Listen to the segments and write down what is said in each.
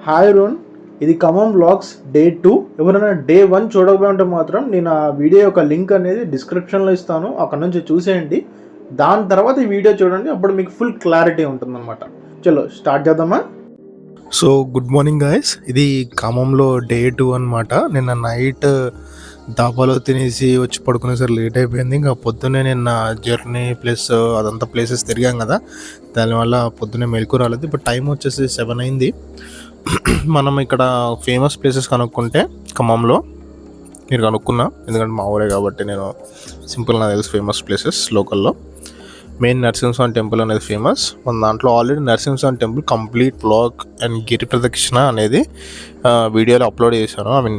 Hi రోన్, ఇది Khammam vlogs day 2. ఎవరైనా day 1 చూడకపోతే మాత్రం నేను ఆ వీడియో యొక్క లింక్ అనేది డిస్క్రిప్షన్లో ఇస్తాను, అక్కడ నుంచి చూసేయండి. దాని తర్వాత ఈ వీడియో చూడండి, అప్పుడు మీకు ఫుల్ క్లారిటీ ఉంటుందన్నమాట. చలో స్టార్ట్ చేద్దామా. సో గుడ్ మార్నింగ్ గాయస్, ఇది ఖమ్మంలో డే 2 అనమాట. నిన్న నైట్ దాబాలో తినేసి వచ్చి పడుకునేసరి లేట్ అయిపోయింది. ఇంకా పొద్దున్నే నిన్న జర్నీ ప్లస్ అదంతా ప్లేసెస్ తిరిగాం కదా, దానివల్ల పొద్దున్నే మెలకు రాలేదు. ఇప్పుడు టైం వచ్చేసి 7 అయింది. మనం ఇక్కడ ఫేమస్ ప్లేసెస్ కనుక్కుంటే ఖమ్మంలో మీరు కనుక్కున్నా, ఎందుకంటే మా ఊరే కాబట్టి నేను సింపుల్ నాకు తెలుసు ఫేమస్ ప్లేసెస్ లోకల్లో. మెయిన్ నరసింహస్వామి టెంపుల్ అనేది ఫేమస్. మన దాంట్లో already Narasimhaswamy temple complete blog and గిరి ప్రదక్షిణ అనేది వీడియోలో అప్లోడ్ చేశాను.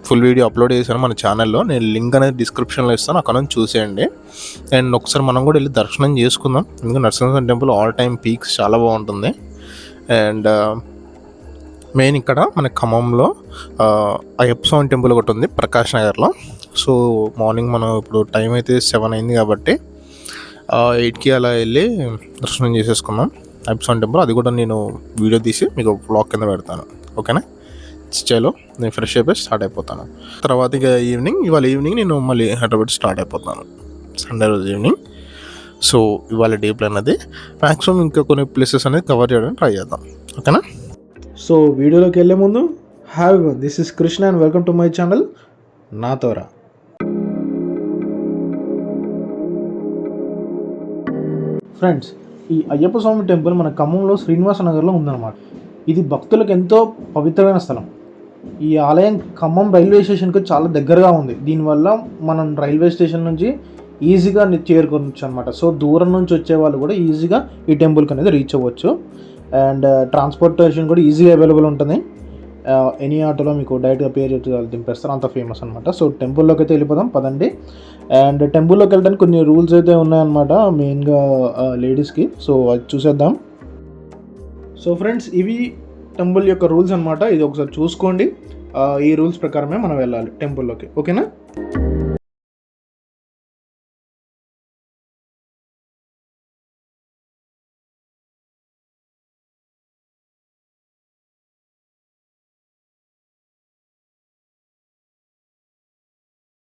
ఫుల్ వీడియో అప్లోడ్ చేశాను మన ఛానల్లో. నేను లింక్ అనేది డిస్క్రిప్షన్లో ఇస్తాను, అక్కడ నుంచి చూసేయండి. అండ్ ఒకసారి మనం కూడా వెళ్ళి దర్శనం చేసుకుందాం, ఎందుకంటే Narasimhaswamy temple all time peaks చాలా బాగుంటుంది. అండ్ మెయిన్ ఇక్కడ మన ఖమ్మంలో అయ్యప్ప స్వామి టెంపుల్ ఒకటి ఉంది ప్రకాష్ నగర్లో. సో మార్నింగ్ మనం ఇప్పుడు టైం అయితే 7 అయింది కాబట్టి 8కి అలా వెళ్ళి దర్శనం చేసేసుకున్నాం అయ్యప్ప స్వామి టెంపుల్. అది కూడా నేను వీడియో తీసి మీకు బ్లాగ్ కింద పెడతాను, ఓకేనా. చలో నేను ఫ్రెష్ అయిపోయి స్టార్ట్ అయిపోతాను. తర్వాత ఇక ఇవాళ ఈవినింగ్ నేను మళ్ళీ హైదరాబాద్ స్టార్ట్ అయిపోతాను, సండే రోజు ఈవినింగ్. సో ఇవాళ డే ప్లాన్ అది మ్యాక్సిమం ఇంకా కొన్ని ప్లేసెస్ అనేది కవర్ చేయడానికి ట్రై చేద్దాం, ఓకేనా. సో వీడియోలోకి వెళ్ళే ముందు, hi, this is Krishna and welcome to my channel నాతోరా. ఫ్రెండ్స్, ఈ అయ్యప్ప స్వామి టెంపుల్ మన ఖమ్మంలో శ్రీనివాస నగర్లో ఉందన్నమాట. ఇది భక్తులకు ఎంతో పవిత్రమైన స్థలం. ఈ ఆలయం ఖమ్మం రైల్వే స్టేషన్కి చాలా దగ్గరగా ఉంది. దీనివల్ల మనం రైల్వే స్టేషన్ నుంచి ఈజీగా చేరుకోవచ్చు అనమాట. సో దూరం నుంచి వచ్చే వాళ్ళు కూడా ఈజీగా ఈ టెంపుల్కి అనేది రీచ్ అవ్వచ్చు. అండ్ ట్రాన్స్పోర్టేషన్ కూడా ఈజీగా అవైలబుల్ ఉంటుంది. ఎనీ ఆటోలో మీకు డైరెక్ట్గా పే చేసి దింపేస్తారు, అంత ఫేమస్ అనమాట. సో టెంపుల్లోకి అయితే వెళ్ళిపోదాం పదండి. అండ్ టెంపుల్లోకి వెళ్ళడానికి కొన్ని రూల్స్ అయితే ఉన్నాయన్నమాట, మెయిన్గా లేడీస్కి. సో అది చూసేద్దాం. సో ఫ్రెండ్స్, ఇవి టెంపుల్ యొక్క రూల్స్ అనమాట. ఇది ఒకసారి చూసుకోండి. ఈ రూల్స్ ప్రకారమే మనం వెళ్ళాలి టెంపుల్లోకి, ఓకేనా.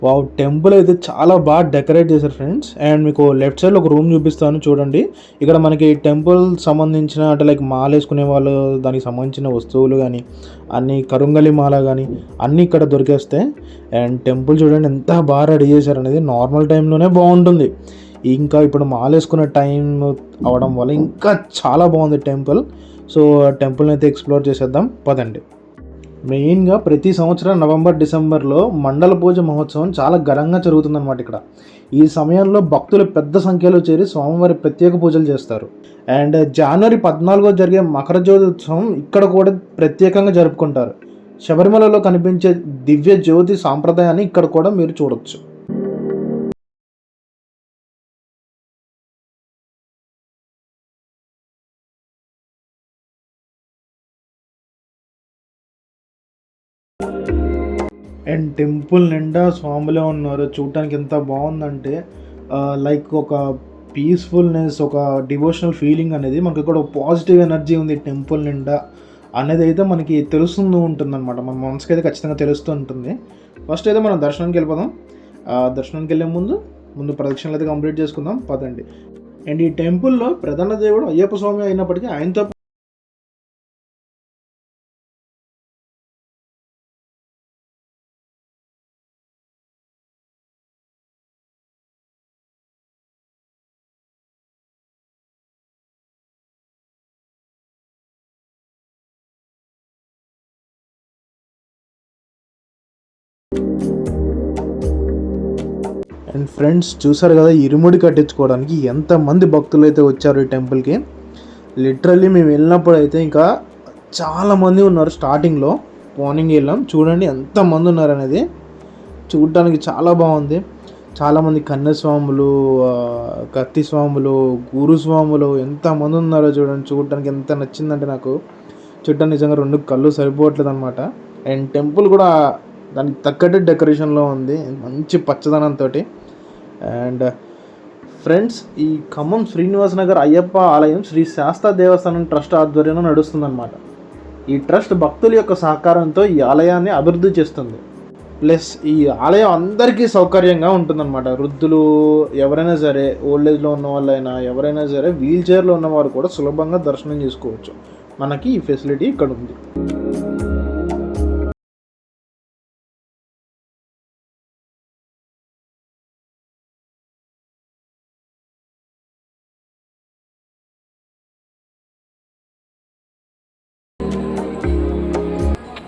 వావ్, టెంపుల్ అయితే చాలా బాగా డెకరేట్ చేశారు ఫ్రెండ్స్. అండ్ మీకు లెఫ్ట్ సైడ్లో ఒక రూమ్ చూపిస్తాను చూడండి. ఇక్కడ మనకి టెంపుల్ సంబంధించిన అంటే లైక్ మాల వేసుకునే వాళ్ళు, దానికి సంబంధించిన వస్తువులు కానీ అన్ని, కరుంగలి మాల కానీ అన్నీ ఇక్కడ దొరికేస్తాయి. అండ్ టెంపుల్ చూడండి ఎంత బాగా రెడీ చేశారు అనేది. నార్మల్ టైంలోనే బాగుంటుంది, ఇంకా ఇప్పుడు మాల వేసుకునే టైం అవడం వల్ల ఇంకా చాలా బాగుంది టెంపుల్. సో టెంపుల్ని అయితే ఎక్స్ప్లోర్ చేసేద్దాం పదండి. మెయిన్గా ప్రతి సంవత్సరం నవంబర్ డిసెంబర్లో మండల పూజ మహోత్సవం చాలా ఘనంగా జరుగుతుందన్నమాట ఇక్కడ. ఈ సమయంలో భక్తులు పెద్ద సంఖ్యలో చేరి స్వామివారి ప్రత్యేక పూజలు చేస్తారు. అండ్ జనవరి 14 జరిగే మకర జ్యోతి ఉత్సవం ఇక్కడ కూడా ప్రత్యేకంగా జరుపుకుంటారు. శబరిమలలో కనిపించే దివ్య జ్యోతి సాంప్రదాయాన్ని ఇక్కడ కూడా మీరు చూడొచ్చు. అండ్ టెంపుల్ నిండా స్వాములే ఉన్నారు. చూడటానికి ఎంత బాగుందంటే లైక్ ఒక పీస్ఫుల్నెస్, ఒక డివోషనల్ ఫీలింగ్ అనేది మనకి ఇక్కడ పాజిటివ్ ఎనర్జీ ఉంది టెంపుల్ నిండా అనేది అయితే మనకి తెలుస్తూ ఉంటుంది అనమాట. మన మనసుకి అయితే ఖచ్చితంగా తెలుస్తూ ఉంటుంది. ఫస్ట్ అయితే మనం దర్శనానికి వెళ్ళిపోదాం. దర్శనానికి వెళ్ళే ముందు ప్రదక్షిణలు అయితే కంప్లీట్ చేసుకుందాం పదండి. అండ్ ఈ టెంపుల్లో ప్రధాన దేవుడు అయ్యప్ప స్వామి అయినప్పటికీ ఆయనతో అండ్ ఫ్రెండ్స్ చూసారు కదా, ఇరుముడి కట్టించుకోవడానికి ఎంతమంది భక్తులు అయితే వచ్చారు ఈ టెంపుల్కి. లిటరల్లీ మేము వెళ్ళినప్పుడు అయితే ఇంకా చాలామంది ఉన్నారు. స్టార్టింగ్లో మార్నింగ్ వెళ్ళాం, చూడండి ఎంతమంది ఉన్నారు అనేది. చూడటానికి చాలా బాగుంది. చాలామంది కన్యస్వాములు, కత్తి స్వాములు, గురుస్వాములు ఎంతమంది ఉన్నారో చూడండి. చూడటానికి ఎంత నచ్చిందంటే నాకు. చూడటానికి నిజంగా 2 కళ్ళు సరిపోవట్లేదు అనమాట. అండ్ టెంపుల్ కూడా దానికి తగ్గట్టు డెకరేషన్లో ఉంది, మంచి పచ్చదనంతో. అండ్ ఫ్రెండ్స్, ఈ ఖమ్మం శ్రీనివాస నగర్ అయ్యప్ప ఆలయం శ్రీ శాస్తా దేవస్థానం ట్రస్ట్ ఆధ్వర్యంలో నడుస్తుందన్నమాట. ఈ ట్రస్ట్ భక్తుల యొక్క సహకారంతో ఈ ఆలయాన్ని అభివృద్ధి చేస్తుంది. ప్లస్ ఈ ఆలయం అందరికీ సౌకర్యంగా ఉంటుందన్నమాట. వృద్ధులు ఎవరైనా సరే, ఓల్డేజ్లో ఉన్న వాళ్ళైనా ఎవరైనా సరే, వీల్ చైర్లో ఉన్నవారు కూడా సులభంగా దర్శనం చేసుకోవచ్చు. మనకి ఈ ఫెసిలిటీ ఇక్కడ ఉంది.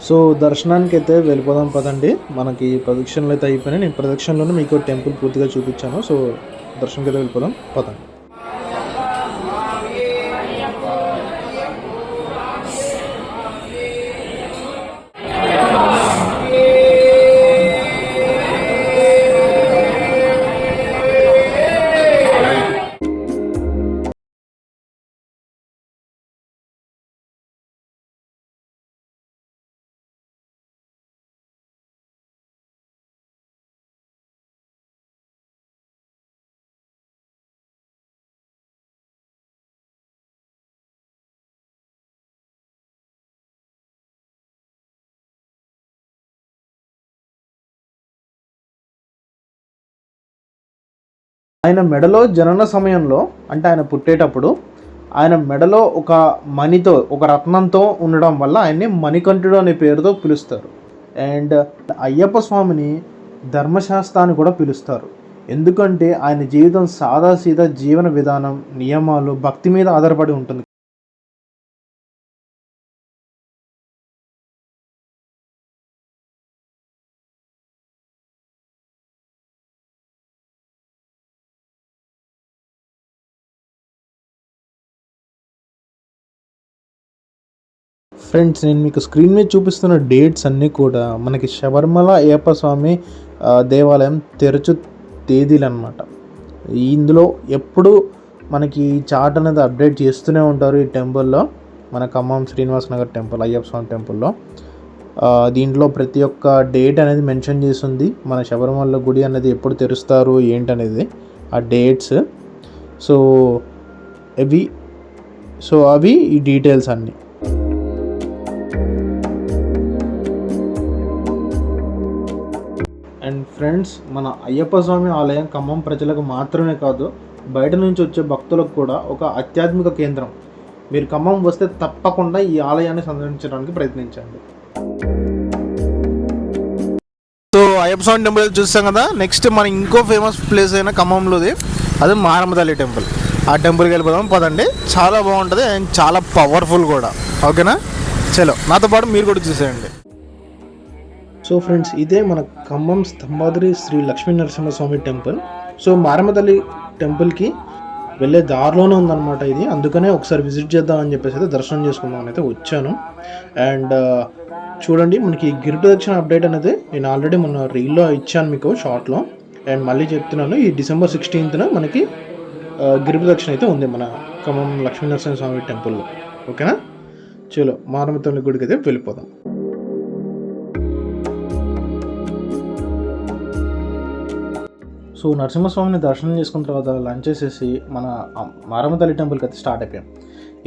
సో దర్శనానికి అయితే వెళ్ళిపోదాం పదండి. మనకి ప్రదక్షిణలు అయితే అయిపోయినాయి. నేను ప్రదక్షిణలోనే మీకు టెంపుల్ పూర్తిగా చూపించాను. సో దర్శనంకి అయితే వెళ్ళిపోదాం పదండి. ఆయన మెడలో జనన సమయంలో, అంటే ఆయన పుట్టేటప్పుడు ఆయన మెడలో ఒక మణితో, ఒక రత్నంతో ఉండడం వల్ల ఆయన్ని మణికంఠుడు అనే పేరుతో పిలుస్తారు. అండ్ అయ్యప్ప స్వామిని ధర్మశాస్త్ర అని కూడా పిలుస్తారు. ఎందుకంటే ఆయన జీవితం సాదాసీదా జీవన విధానం, నియమాలు, భక్తి మీద ఆధారపడి ఉంటుంది. ఫ్రెండ్స్, నేను మీకు స్క్రీన్ మీద చూపిస్తున్న డేట్స్ అన్నీ కూడా మనకి శబరిమల అయ్యప్ప స్వామి దేవాలయం తెరచు తేదీలు అన్నమాట. ఇందులో ఎప్పుడు మనకి చార్ట్ అనేది అప్డేట్ చేస్తూనే ఉంటారు ఈ టెంపుల్లో. మన ఖమ్మం శ్రీనివాస నగర్ టెంపుల్, అయ్యప్ప స్వామి టెంపుల్లో దీంట్లో ప్రతి ఒక్క డేట్ అనేది మెన్షన్ చేస్తుంది. మన శబరిమల గుడి అనేది ఎప్పుడు తెరుస్తారు ఏంటనేది ఆ డేట్స్. సో అవి ఈ డీటెయిల్స్ అన్నీ. అండ్ ఫ్రెండ్స్, మన అయ్యప్ప స్వామి ఆలయం ఖమ్మం ప్రజలకు మాత్రమే కాదు, బయట నుంచి వచ్చే భక్తులకు కూడా ఒక ఆధ్యాత్మిక కేంద్రం. మీరు ఖమ్మం వస్తే తప్పకుండా ఈ ఆలయాన్ని సందర్శించడానికి ప్రయత్నించండి. సో అయ్యప్ప స్వామి టెంపుల్ చూస్తాం కదా. నెక్స్ట్ మన ఇంకో ఫేమస్ ప్లేస్ అయిన ఖమ్మంలోది అది మారమ్మ తల్లి టెంపుల్. ఆ టెంపుల్కి వెళ్ళిపోదాం పదండి. చాలా బాగుంటుంది అండ్ చాలా పవర్ఫుల్ కూడా. ఓకేనా, చలో నాతో పాటు మీరు కూడా చూసేయండి. సో ఫ్రెండ్స్, ఇదే మన ఖమ్మం స్తంభాద్రి శ్రీ లక్ష్మీ నరసింహస్వామి టెంపుల్. సో మారమ్మ తల్లి టెంపుల్కి వెళ్ళే దారిలోనే ఉందన్నమాట ఇది. అందుకనే ఒకసారి విజిట్ చేద్దామని చెప్పేసి అయితే దర్శనం చేసుకుందామని అయితే వచ్చాను. అండ్ చూడండి, మనకి గిరి ప్రదక్షిణ అప్డేట్ అనేది నేను ఆల్రెడీ మొన్న రీల్లో ఇచ్చాను మీకు షార్ట్లో. అండ్ మళ్ళీ చెప్తున్నాను, ఈ December 16th మనకి గిరి ప్రదక్షిణ అయితే ఉంది మన ఖమ్మం లక్ష్మీ నరసింహస్వామి టెంపుల్లో. ఓకేనా, చలో మారమ్మ తల్లి గుడికి అయితే వెళ్ళిపోదాం. సో నరసింహస్వామిని దర్శనం చేసుకున్న తర్వాత లంచ్ చేసేసి మన మారమ్మ తల్లి టెంపుల్కి అయితే స్టార్ట్ అయిపోయాం.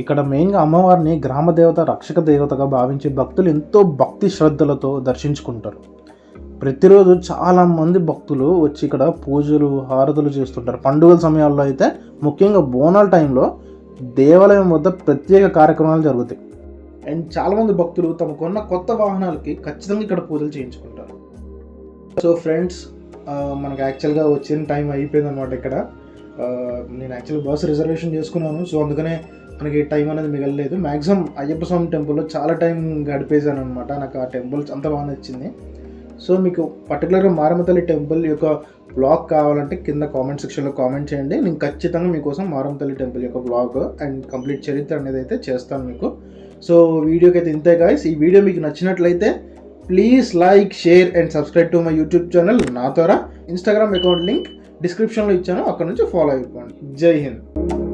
ఇక్కడ మెయిన్గా అమ్మవారిని గ్రామ దేవత, రక్షక దేవతగా భావించి భక్తులు ఎంతో భక్తి శ్రద్ధలతో దర్శించుకుంటారు. ప్రతిరోజు చాలామంది భక్తులు వచ్చి ఇక్కడ పూజలు, హారతులు చేస్తుంటారు. పండుగల సమయాల్లో అయితే ముఖ్యంగా బోనాల టైంలో దేవాలయం వద్ద ప్రత్యేక కార్యక్రమాలు జరుగుతాయి. అండ్ చాలామంది భక్తులు తమకున్న కొత్త వాహనాలకి ఖచ్చితంగా ఇక్కడ పూజలు చేయించుకుంటారు. సో ఫ్రెండ్స్, మనకు యాక్చువల్గా వచ్చిన టైం అయిపోయింది అనమాట. ఇక్కడ నేను యాక్చువల్గా బస్ రిజర్వేషన్ చేసుకున్నాను. సో అందుకనే మనకి టైం అనేది మిగలలేదు. మ్యాక్సిమం అయ్యప్ప స్వామి టెంపుల్లో చాలా టైం గడిపేశాను అనమాట. నాకు ఆ టెంపుల్ అంత బాగా నచ్చింది. సో మీకు పర్టికులర్గా మారమ్మ తల్లి టెంపుల్ యొక్క బ్లాగ్ కావాలంటే కింద కామెంట్ సెక్షన్లో కామెంట్ చేయండి. నేను ఖచ్చితంగా మీకోసం మారమ్మ తల్లి టెంపుల్ యొక్క బ్లాగ్ అండ్ కంప్లీట్ చరిత్ర అనేది అయితే చేస్తాను మీకు. సో వీడియోకి అయితే ఇంతే గాయ్స్. ఈ వీడియో మీకు నచ్చినట్లయితే please like, share and subscribe to my YouTube channel. నా ద్వారా ఇన్స్టాగ్రామ్ అకౌంట్ లింక్ డిస్క్రిప్షన్లో ఇచ్చాను, అక్కడ నుంచి ఫాలో అయిపోండి. జై హింద్.